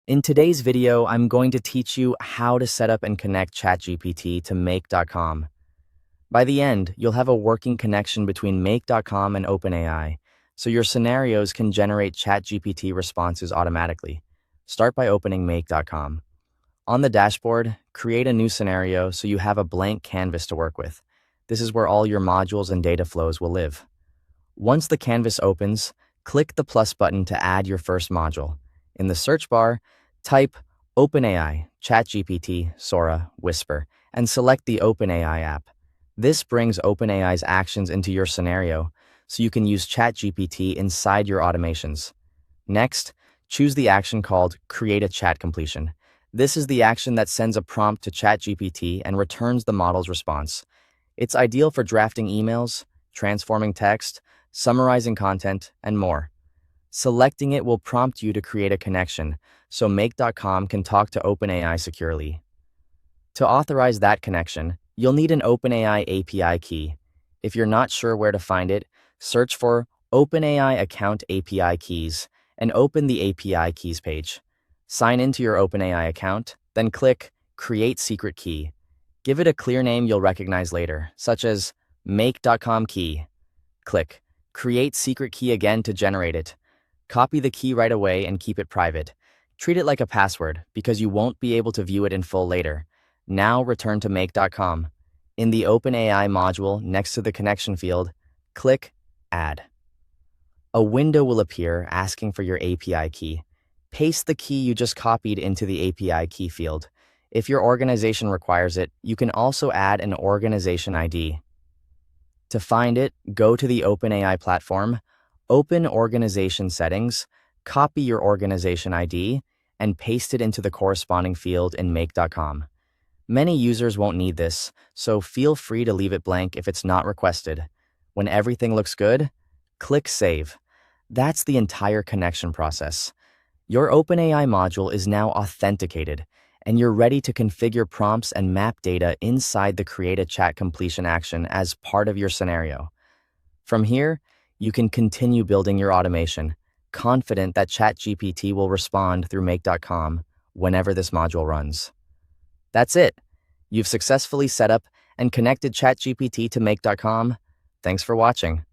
In today's video, I'm going to teach you how to set up and connect ChatGPT to Make.com. By the end, you'll have a working connection between Make.com and OpenAI, so your scenarios can generate ChatGPT responses automatically. Start by opening Make.com. On the dashboard, create a new scenario so you have a blank canvas to work with. This is where all your modules and data flows will live. Once the canvas opens, click the plus button to add your first module. In the search bar, type OpenAI, ChatGPT, Sora, Whisper, and select the OpenAI app. This brings OpenAI's actions into your scenario, so you can use ChatGPT inside your automations. Next, choose the action called Create a Chat Completion. This is the action that sends a prompt to ChatGPT and returns the model's response. It's ideal for drafting emails, transforming text, summarizing content, and more. Selecting it will prompt you to create a connection, so Make.com can talk to OpenAI securely. To authorize that connection, you'll need an OpenAI API key. If you're not sure where to find it, search for OpenAI Account API Keys and open the API Keys page. Sign into your OpenAI account, then click Create Secret Key. Give it a clear name you'll recognize later, such as Make.com Key. Click Create Secret Key again to generate it. Copy the key right away and keep it private. Treat it like a password because you won't be able to view it in full later. Now return to Make.com. In the OpenAI module next to the connection field, click Add. A window will appear asking for your API key. Paste the key you just copied into the API key field. If your organization requires it, you can also add an organization ID. To find it, go to the OpenAI platform, open Organization Settings, copy your organization ID, and paste it into the corresponding field in Make.com. Many users won't need this, so feel free to leave it blank if it's not requested. When everything looks good, click Save. That's the entire connection process. Your OpenAI module is now authenticated, and you're ready to configure prompts and map data inside the Create a Chat Completion action as part of your scenario. From here, you can continue building your automation, confident that ChatGPT will respond through Make.com whenever this module runs. That's it. You've successfully set up and connected ChatGPT to Make.com. Thanks for watching.